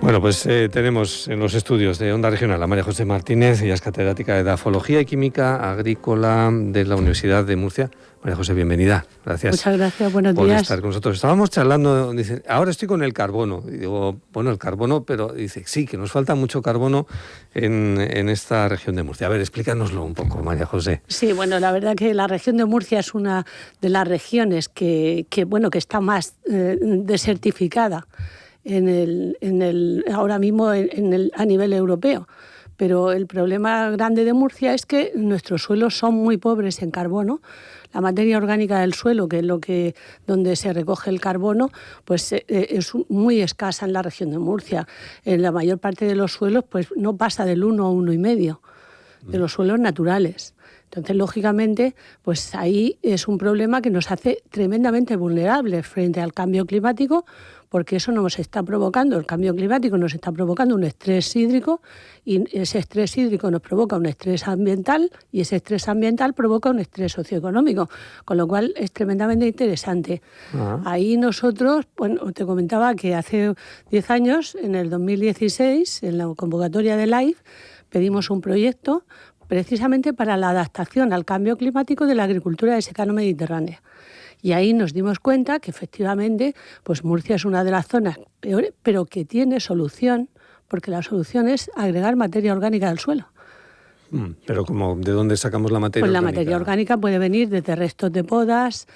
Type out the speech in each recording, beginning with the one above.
Bueno, pues tenemos en los estudios de Onda Regional a María José Martínez, ella es catedrática de Edafología y Química Agrícola de la Universidad de Murcia. María José, bienvenida. Gracias. Muchas gracias, buenos días. Por estar con nosotros. Estábamos charlando, dice, ahora estoy con el carbono. Y digo, bueno, el carbono, pero dice, sí, que nos falta mucho carbono en esta región de Murcia. A ver, explícanoslo un poco, María José. Sí, bueno, la verdad que la región de Murcia es una de las regiones que está más desertificada ahora mismo a nivel europeo. Pero el problema grande de Murcia es que nuestros suelos son muy pobres en carbono. La materia orgánica del suelo, que es donde se recoge el carbono, pues es muy escasa en la región de Murcia. En la mayor parte de los suelos pues no pasa del 1 o 1,5 de los suelos naturales. Entonces, lógicamente, pues ahí es un problema que nos hace tremendamente vulnerables frente al cambio climático, porque eso nos está provocando, el cambio climático nos está provocando un estrés hídrico, y ese estrés hídrico nos provoca un estrés ambiental, y ese estrés ambiental provoca un estrés socioeconómico, con lo cual es tremendamente interesante. Ahí nosotros, bueno, te comentaba que hace 10 años, en el 2016, en la convocatoria de LIFE, pedimos un proyecto precisamente para la adaptación al cambio climático de la agricultura de secano mediterránea. Y ahí nos dimos cuenta que efectivamente pues Murcia es una de las zonas peores, pero que tiene solución, porque la solución es agregar materia orgánica del suelo. Pero ¿de dónde sacamos la materia orgánica? Pues la materia orgánica puede venir desde restos de podas,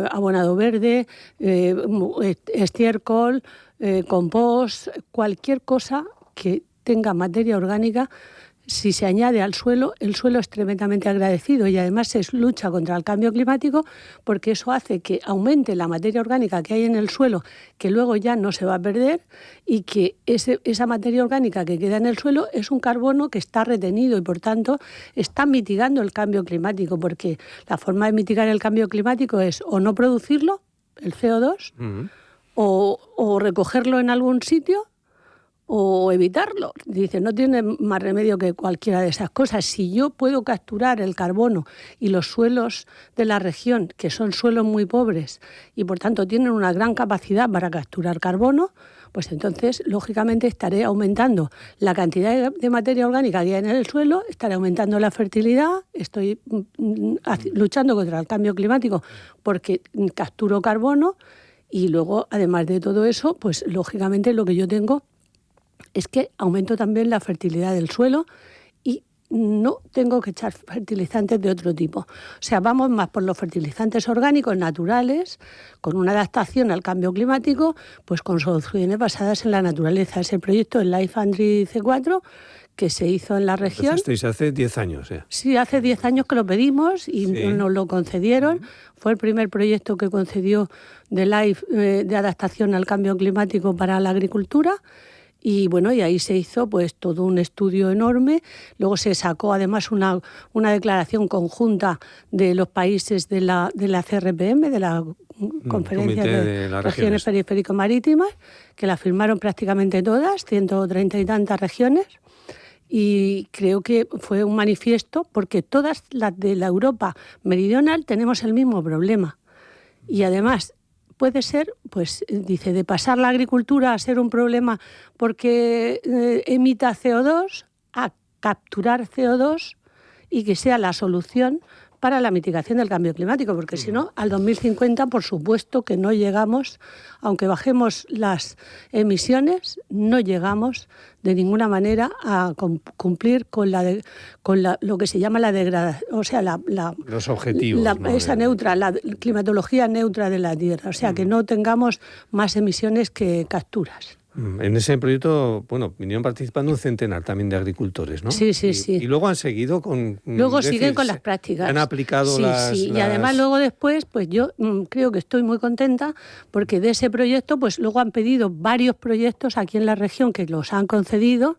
abonado verde, estiércol, compost, cualquier cosa que tenga materia orgánica. Si se añade al suelo, el suelo es tremendamente agradecido y además se lucha contra el cambio climático, porque eso hace que aumente la materia orgánica que hay en el suelo, que luego ya no se va a perder, y que esa materia orgánica que queda en el suelo es un carbono que está retenido y por tanto está mitigando el cambio climático, porque la forma de mitigar el cambio climático es o no producirlo, el CO2, o recogerlo en algún sitio, o evitarlo. Dice, no tiene más remedio que cualquiera de esas cosas. Si yo puedo capturar el carbono y los suelos de la región, que son suelos muy pobres y por tanto tienen una gran capacidad para capturar carbono, pues entonces, lógicamente, estaré aumentando la cantidad de materia orgánica que hay en el suelo, estaré aumentando la fertilidad, estoy luchando contra el cambio climático porque capturo carbono, y luego, además de todo eso, pues lógicamente lo que yo tengo es que aumento también la fertilidad del suelo y no tengo que echar fertilizantes de otro tipo. O sea, vamos más por los fertilizantes orgánicos naturales, con una adaptación al cambio climático, pues con soluciones basadas en la naturaleza. Es el proyecto del Life Andri C4 que se hizo en la región. Empezasteis hace 10 años, ¿eh? Sí, hace 10 años que lo pedimos y nos lo concedieron. Fue el primer proyecto que concedió de Life de adaptación al cambio climático para la agricultura. Y bueno, y ahí se hizo pues todo un estudio enorme. Luego se sacó además una declaración conjunta de los países de la CRPM, de la Conferencia de las Regiones Periférico-Marítimas, que la firmaron prácticamente todas, 130 y tantas regiones. Y creo que fue un manifiesto, porque todas las de la Europa meridional tenemos el mismo problema. Y además puede ser, pues dice, de pasar la agricultura a ser un problema porque emita CO2, a capturar CO2 y que sea la solución para la mitigación del cambio climático, porque si no, al 2050, por supuesto que no llegamos, aunque bajemos las emisiones, no llegamos de ninguna manera a cumplir con lo que se llama la degradación, o sea, los objetivos, esa neutra, la climatología neutra de la Tierra, o sea, que no tengamos más emisiones que capturas. En ese proyecto, bueno, vinieron participando un centenar también de agricultores, ¿no? Sí. Y luego han seguido con... Luego siguen con las prácticas. Han aplicado y además luego después, pues yo creo que estoy muy contenta porque de ese proyecto, pues luego han pedido varios proyectos aquí en la región que los han concedido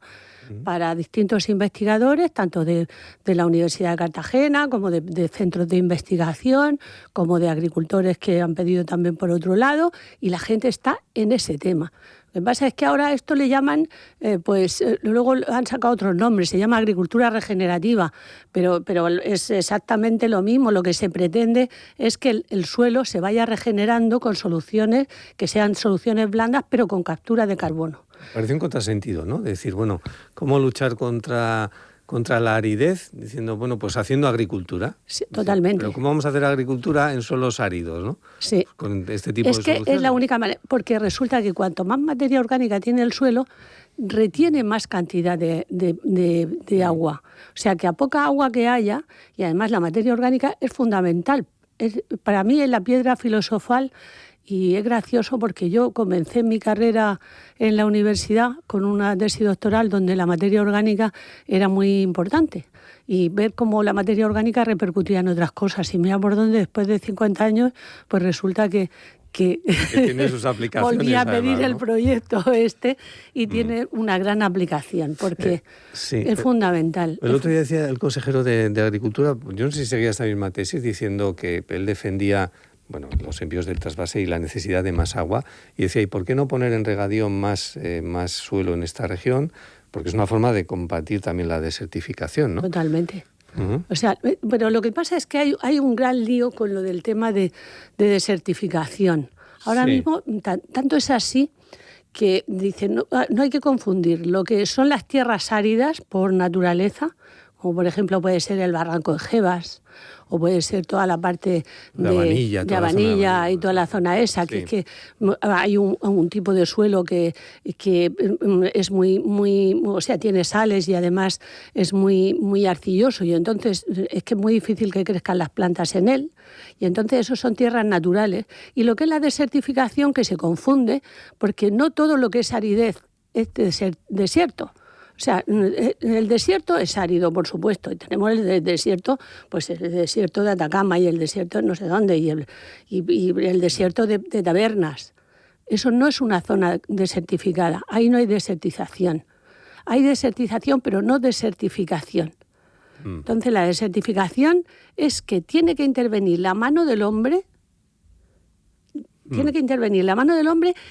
para distintos investigadores, tanto de la Universidad de Cartagena como de centros de investigación, como de agricultores que han pedido también por otro lado, y la gente está en ese tema. Lo que pasa es que ahora esto le llaman, luego han sacado otros nombres, se llama agricultura regenerativa, pero es exactamente lo mismo. Lo que se pretende es que el suelo se vaya regenerando con soluciones que sean soluciones blandas, pero con captura de carbono. Parece un contrasentido, ¿no? Decir, bueno, ¿cómo luchar contra la aridez? Diciendo, bueno, pues haciendo agricultura. Sí, totalmente. Pero ¿cómo vamos a hacer agricultura en suelos áridos, no? Sí. Con este tipo de soluciones. Es que es la única manera, porque resulta que cuanto más materia orgánica tiene el suelo, retiene más cantidad de agua. O sea, que a poca agua que haya, y además la materia orgánica es fundamental. Para mí es la piedra filosofal. Y es gracioso porque yo comencé mi carrera en la universidad con una tesis doctoral donde la materia orgánica era muy importante. Y ver cómo la materia orgánica repercutía en otras cosas. Y mira por dónde después de 50 años, pues resulta que tiene sus aplicaciones. Volví a pedir, además, ¿no?, el proyecto y tiene una gran aplicación, porque es fundamental. El otro día decía el consejero de Agricultura, yo no sé si seguía esta misma tesis, diciendo que él defendía los envíos del trasvase y la necesidad de más agua, y decía, ¿y por qué no poner en regadío más suelo en esta región? Porque es una forma de combatir también la desertificación, ¿no? Totalmente. Uh-huh. O sea, pero lo que pasa es que hay un gran lío con lo del tema de desertificación. Ahora mismo, tanto es así que dicen, no hay que confundir lo que son las tierras áridas por naturaleza, como por ejemplo puede ser el Barranco de Jebas, o puede ser toda la parte de Abanilla y toda la zona esa, que es que hay un tipo de suelo que es muy, o sea, tiene sales y además es muy arcilloso, y entonces es que es muy difícil que crezcan las plantas en él, y entonces eso son tierras naturales. Y lo que es la desertificación, que se confunde, porque no todo lo que es aridez es desierto. O sea, el desierto es árido, por supuesto, y tenemos el desierto, pues el desierto de Atacama y el desierto no sé dónde, y el desierto de Tabernas. Eso no es una zona desertificada, ahí no hay desertización. Hay desertización, pero no desertificación. Entonces, la desertificación es que tiene que intervenir la mano del hombre,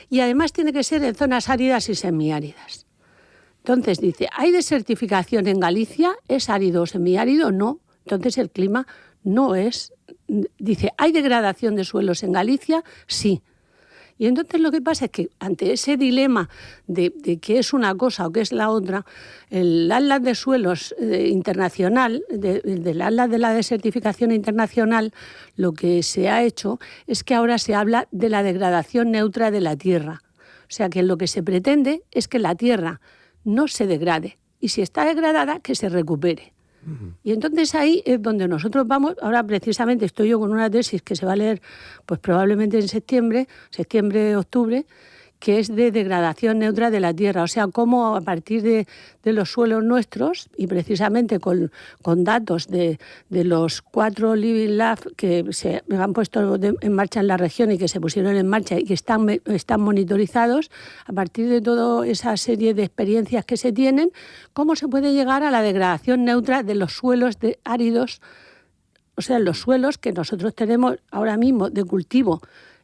y además tiene que ser en zonas áridas y semiáridas. Entonces dice, ¿hay desertificación en Galicia? ¿Es árido o semiárido? No. Entonces el clima no es... Dice, ¿hay degradación de suelos en Galicia? Sí. Y entonces lo que pasa es que ante ese dilema de qué es una cosa o qué es la otra, el Atlas de Suelos internacional, del Atlas de la Desertificación internacional, lo que se ha hecho es que ahora se habla de la degradación neutra de la tierra. O sea que lo que se pretende es que la tierra no se degrade, y si está degradada, que se recupere. Uh-huh. Y entonces ahí es donde nosotros vamos. Ahora precisamente estoy yo con una tesis que se va a leer pues probablemente en septiembre, octubre, que es de degradación neutra de la tierra, o sea, cómo a partir de los suelos nuestros, y precisamente con datos de los 4 Living Labs que se han puesto en marcha en la región y que se pusieron en marcha y que están monitorizados, a partir de toda esa serie de experiencias que se tienen, cómo se puede llegar a la degradación neutra de los suelos áridos, o sea, los suelos que nosotros tenemos ahora mismo de cultivo.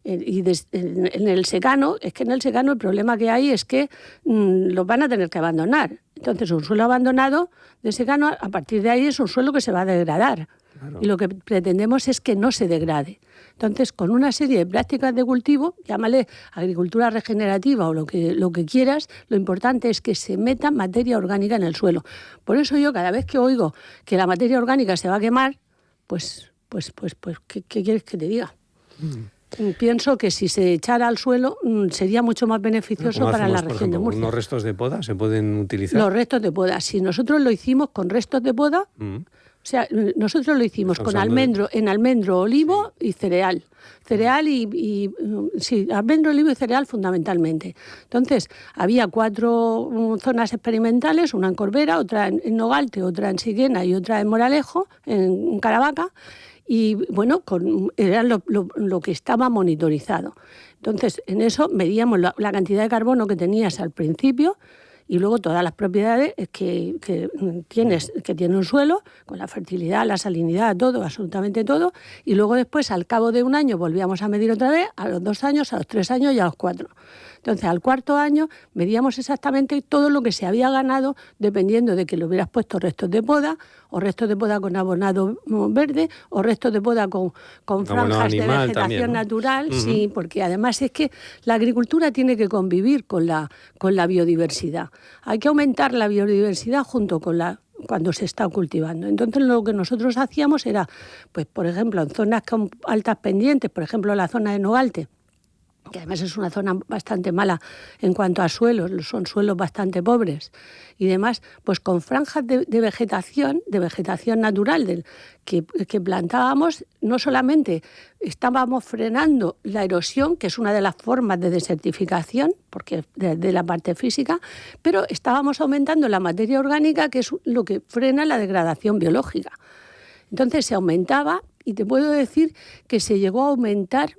Y en el secano, es que en el secano el problema que hay es que los van a tener que abandonar. Entonces, un suelo abandonado de secano, a partir de ahí es un suelo que se va a degradar. Claro. Y lo que pretendemos es que no se degrade. Entonces, con una serie de prácticas de cultivo, llámale agricultura regenerativa o lo que quieras, lo importante es que se meta materia orgánica en el suelo. Por eso yo, cada vez que oigo que la materia orgánica se va a quemar, pues ¿qué quieres que te diga? Pienso que si se echara al suelo sería mucho más beneficioso para la región de Murcia. ¿Unos restos de poda se pueden utilizar? Los restos de poda, si nosotros lo hicimos con restos de poda, o sea, nosotros lo hicimos con almendro, olivo y cereal. Cereal almendro, olivo y cereal fundamentalmente. Entonces, había 4 zonas experimentales, una en Corbera, otra en Nogalte, otra en Siguena y otra en Moralejo, en Caravaca. Y bueno, era lo que estaba monitorizado. Entonces, en eso medíamos la cantidad de carbono que tenías al principio y luego todas las propiedades que tiene un suelo, con la fertilidad, la salinidad, todo, absolutamente todo. Y luego después, al cabo de un año, volvíamos a medir otra vez, a los 2 años, a los 3 años y a los 4. Entonces, al 4.º año medíamos exactamente todo lo que se había ganado, dependiendo de que le hubieras puesto restos de poda o restos de poda con abonado verde, o restos de poda con franjas de vegetación también, ¿no? natural, sí, porque además es que la agricultura tiene que convivir con la biodiversidad. Hay que aumentar la biodiversidad junto con cuando se está cultivando. Entonces lo que nosotros hacíamos era, pues por ejemplo, en zonas con altas pendientes, por ejemplo la zona de Nogalte, que además es una zona bastante mala en cuanto a suelos, son suelos bastante pobres y demás, pues con franjas de vegetación natural que plantábamos, no solamente estábamos frenando la erosión, que es una de las formas de desertificación, porque de la parte física, pero estábamos aumentando la materia orgánica, que es lo que frena la degradación biológica. Entonces se aumentaba, y te puedo decir que se llegó a aumentar,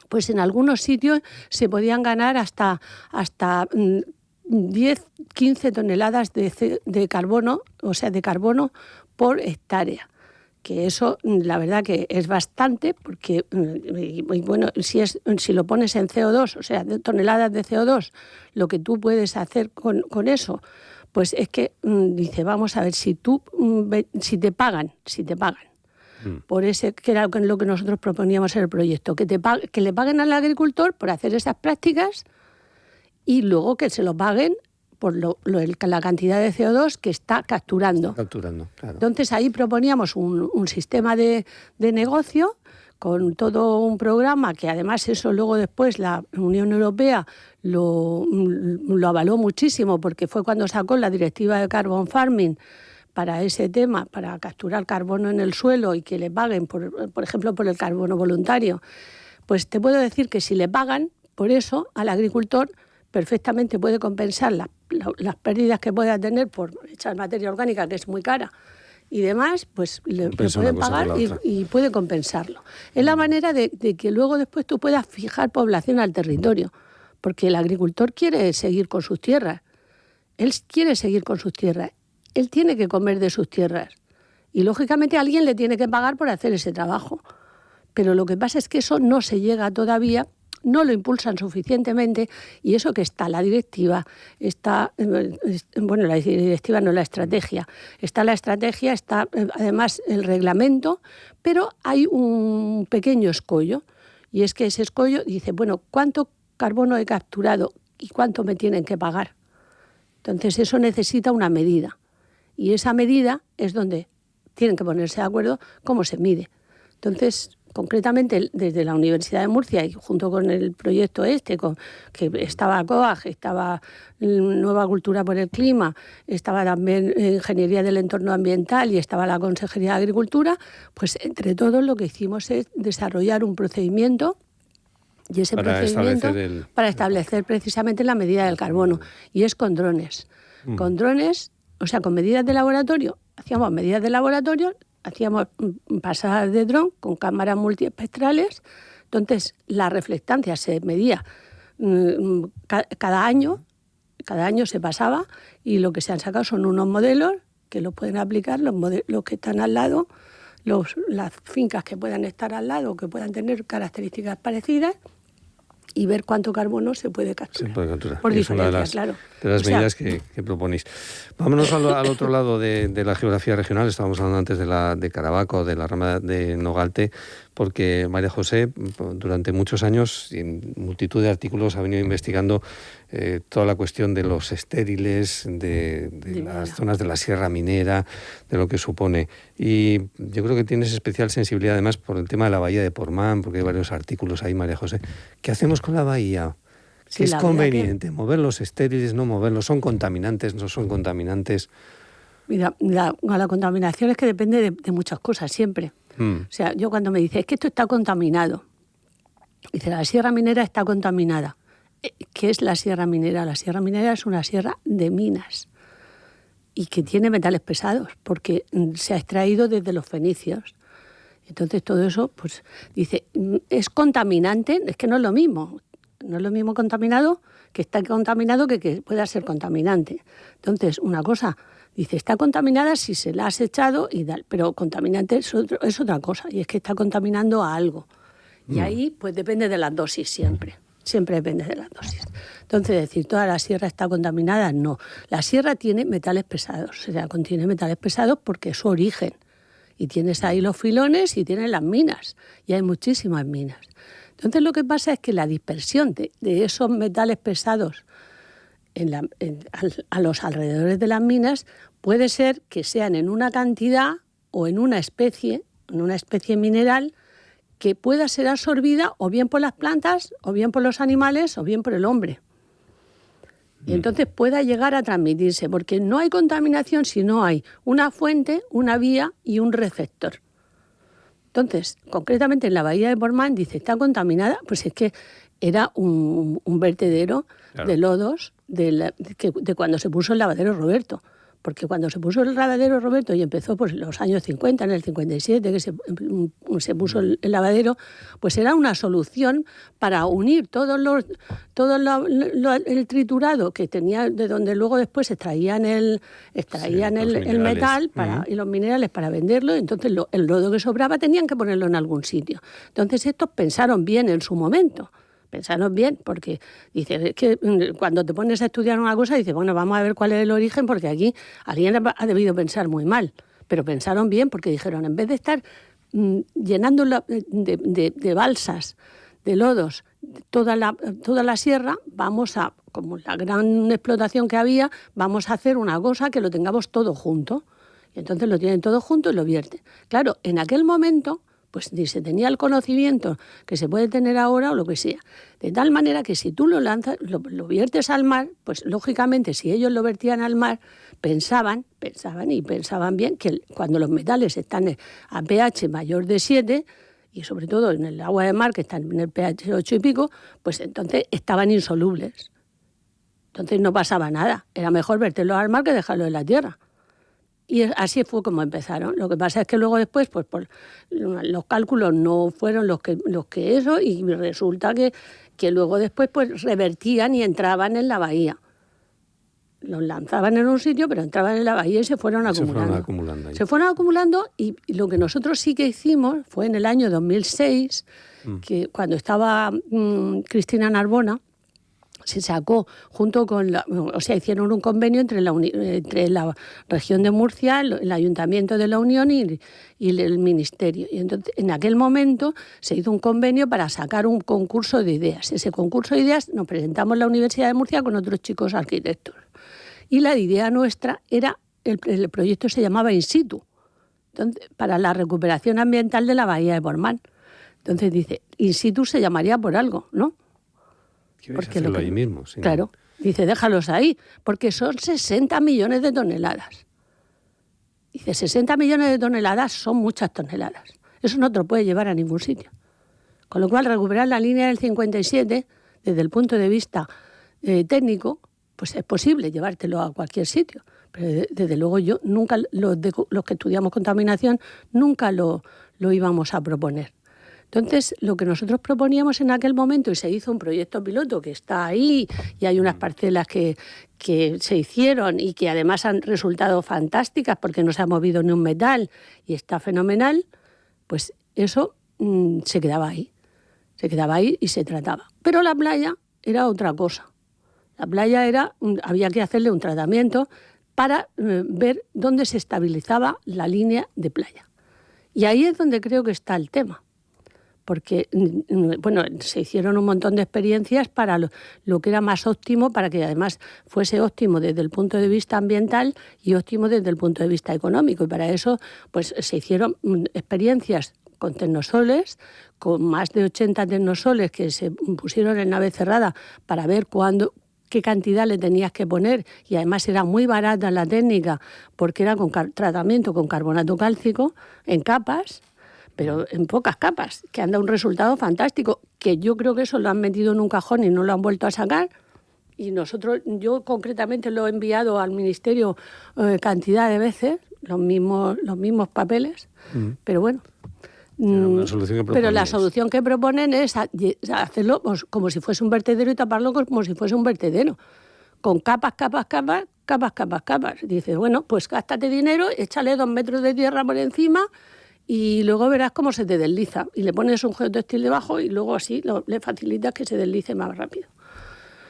pues en algunos sitios se podían ganar hasta 10, 15 toneladas de carbono, o sea, de carbono por hectárea. Que eso, la verdad que es bastante, porque, y bueno, si lo pones en CO2, o sea, de toneladas de CO2, lo que tú puedes hacer con eso, pues es que, dice, vamos a ver, si te pagan, por ese, que era lo que nosotros proponíamos en el proyecto, que le paguen al agricultor por hacer esas prácticas y luego que se lo paguen por la cantidad de CO2 que está capturando. Claro. Entonces ahí proponíamos un sistema de negocio con todo un programa que además eso luego después la Unión Europea lo avaló muchísimo, porque fue cuando sacó la directiva de Carbon Farming para ese tema, para capturar carbono en el suelo y que le paguen, por ejemplo, por el carbono voluntario. Pues te puedo decir que si le pagan por eso, al agricultor perfectamente puede compensar las pérdidas que pueda tener por echar materia orgánica, que es muy cara, y demás, pues le pueden pagar y puede compensarlo. Es la manera de que luego después tú puedas fijar población al territorio, porque el agricultor quiere seguir con sus tierras. Él quiere seguir con sus tierras. Él tiene que comer de sus tierras. Y lógicamente alguien le tiene que pagar por hacer ese trabajo. Pero lo que pasa es que eso no se llega todavía, no lo impulsan suficientemente, y eso que está la directiva, bueno, la directiva no, la estrategia. Está la estrategia, está además el reglamento, pero hay un pequeño escollo, y es que ese escollo dice, bueno, ¿cuánto carbono he capturado y cuánto me tienen que pagar? Entonces eso necesita una medida, y esa medida es donde tienen que ponerse de acuerdo cómo se mide. Entonces, concretamente desde la Universidad de Murcia y junto con el proyecto que estaba COAG, estaba Nueva Cultura por el Clima, estaba también Ingeniería del Entorno Ambiental y estaba la Consejería de Agricultura, pues entre todos lo que hicimos es desarrollar un procedimiento, y ese procedimiento para establecer precisamente la medida del carbono, y es con drones. Con drones, o sea, con medidas de laboratorio, hacíamos medidas de laboratorio, hacíamos pasadas de dron con cámaras multiespectrales. Entonces la reflectancia se medía cada año se pasaba, y lo que se han sacado son unos modelos que los pueden aplicar los que están al lado, las fincas que puedan estar al lado, que puedan tener características parecidas, y ver cuánto carbono se puede capturar. Por diferencia, claro. De las medidas que proponéis. Vámonos al otro lado de la geografía regional. Estábamos hablando antes de Caravaca, de la rama de Nogalte, porque María José durante muchos años y en multitud de artículos ha venido investigando toda la cuestión de los estériles, de las zonas de la Sierra Minera, de lo que supone. Y yo creo que tienes especial sensibilidad además por el tema de la bahía de Portmán, porque hay varios artículos ahí, María José. ¿Qué hacemos con la bahía? Sí, ¿es conveniente mover los estériles, no moverlos? ¿Son contaminantes, no son contaminantes? Mira, la contaminación es que depende de muchas cosas siempre. O sea, yo cuando me dice, es que esto está contaminado, dice, la Sierra Minera está contaminada. ¿Qué es la Sierra Minera? La Sierra Minera es una sierra de minas y que tiene metales pesados, porque se ha extraído desde los fenicios. Entonces todo eso, pues dice, es contaminante, es que no es lo mismo. No es lo mismo contaminado que está contaminado que pueda ser contaminante. Entonces, una cosa, dice, está contaminada si se la has echado y tal, pero contaminante es otra cosa, y es que está contaminando a algo. Y ahí, pues depende de las dosis siempre. Siempre depende de las dosis. Entonces, decir, ¿toda la sierra está contaminada? No. La sierra tiene metales pesados, o sea, contiene metales pesados porque es su origen. Y tienes ahí los filones y tienes las minas, y hay muchísimas minas. Entonces, lo que pasa es que la dispersión de esos metales pesados a los alrededores de las minas puede ser que sean en una cantidad o en una especie mineral que pueda ser absorbida o bien por las plantas, o bien por los animales, o bien por el hombre. Y entonces pueda llegar a transmitirse, porque no hay contaminación si no hay una fuente, una vía y un receptor. Entonces, concretamente en la bahía de Portmán, dice, ¿está contaminada? Pues es que era un vertedero, claro, de lodos de cuando se puso el lavadero Roberto. Porque cuando se puso el lavadero Roberto y empezó pues los años 50, en el 57, que se puso el lavadero, pues era una solución para unir todo el triturado que tenía, de donde luego después extraían el metal y los minerales para venderlo. Entonces el lodo que sobraba tenían que ponerlo en algún sitio. Entonces estos pensaron bien en su momento. Pensaron bien, porque dice, es que cuando te pones a estudiar una cosa, dices, bueno, vamos a ver cuál es el origen, porque aquí alguien ha debido pensar muy mal. Pero pensaron bien, porque dijeron, en vez de estar llenando de balsas, de lodos, toda la sierra, vamos a, como la gran explotación que había, vamos a hacer una cosa que lo tengamos todo junto. Y entonces lo tienen todo junto y lo vierten. Claro, en aquel momento, pues ni se tenía el conocimiento que se puede tener ahora o lo que sea. De tal manera que si tú lo lanzas, lo viertes al mar, pues lógicamente si ellos lo vertían al mar, pensaban bien que cuando los metales están a pH mayor de 7, y sobre todo en el agua de mar que están en el pH 8 y pico, pues entonces estaban insolubles. Entonces no pasaba nada. Era mejor verterlo al mar que dejarlo en la tierra. Y así fue como empezaron. Lo que pasa es que luego después, pues por los cálculos no fueron los que eso, y resulta que luego después pues revertían y entraban en la bahía. Los lanzaban en un sitio, pero entraban en la bahía y se fueron acumulando. Se fueron acumulando y lo que nosotros sí que hicimos fue en el año 2006, que cuando estaba Cristina Narbona, se sacó junto con hicieron un convenio entre la región de Murcia, el Ayuntamiento de la Unión y el Ministerio. Y entonces, en aquel momento se hizo un convenio para sacar un concurso de ideas. Ese concurso de ideas nos presentamos en la Universidad de Murcia con otros chicos arquitectos. Y la idea nuestra era, el proyecto se llamaba In Situ, entonces, para la recuperación ambiental de la bahía de Portmán. Entonces dice, In Situ se llamaría por algo, ¿no? Porque hacerlo ahí mismo. Sí. Claro, dice, déjalos ahí, porque son 60 millones de toneladas. Dice, 60 millones de toneladas son muchas toneladas. Eso no te lo puede llevar a ningún sitio. Con lo cual, recuperar la línea del 57, desde el punto de vista técnico, pues es posible llevártelo a cualquier sitio. Pero desde luego yo nunca, los que estudiamos contaminación, nunca lo íbamos a proponer. Entonces, lo que nosotros proponíamos en aquel momento, y se hizo un proyecto piloto que está ahí, y hay unas parcelas que se hicieron y que además han resultado fantásticas porque no se ha movido ni un metal y está fenomenal, pues eso se quedaba ahí y se trataba. Pero la playa era otra cosa. La playa había que hacerle un tratamiento para ver dónde se estabilizaba la línea de playa. Y ahí es donde creo que está el tema. Porque, bueno, se hicieron un montón de experiencias para lo que era más óptimo, para que además fuese óptimo desde el punto de vista ambiental y óptimo desde el punto de vista económico. Y para eso, pues se hicieron experiencias con tecnosoles, con más de 80 tecnosoles que se pusieron en nave cerrada para ver qué cantidad le tenías que poner, y además era muy barata la técnica porque era con tratamiento con carbonato cálcico en capas, pero en pocas capas, que han dado un resultado fantástico, que yo creo que eso lo han metido en un cajón y no lo han vuelto a sacar. Y yo concretamente lo he enviado al Ministerio cantidad de veces, los mismos papeles, pero bueno. Pero la solución que proponen es hacerlo como si fuese un vertedero y taparlo como si fuese un vertedero, con capas. Dices, bueno, pues gástate dinero, échale 2 metros de tierra por encima y luego verás cómo se te desliza. Y le pones un geotextil debajo y luego así le facilitas que se deslice más rápido.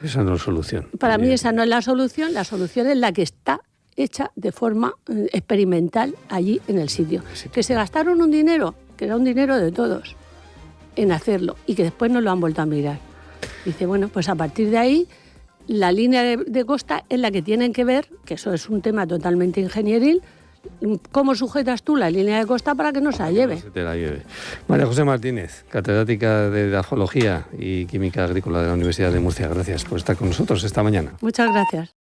Esa no es solución. Para mí esa no es la solución es la que está hecha de forma experimental allí en el sitio. Que se gastaron un dinero, que era un dinero de todos, en hacerlo y que después no lo han vuelto a mirar. Dice, bueno, pues a partir de ahí la línea de costa es la que tienen que ver, que eso es un tema totalmente ingenieril, cómo sujetas tú la línea de costa para que no se la lleve. No se te la lleve. María José Martínez, catedrática de Edafología y Química Agrícola de la Universidad de Murcia, gracias por estar con nosotros esta mañana. Muchas gracias.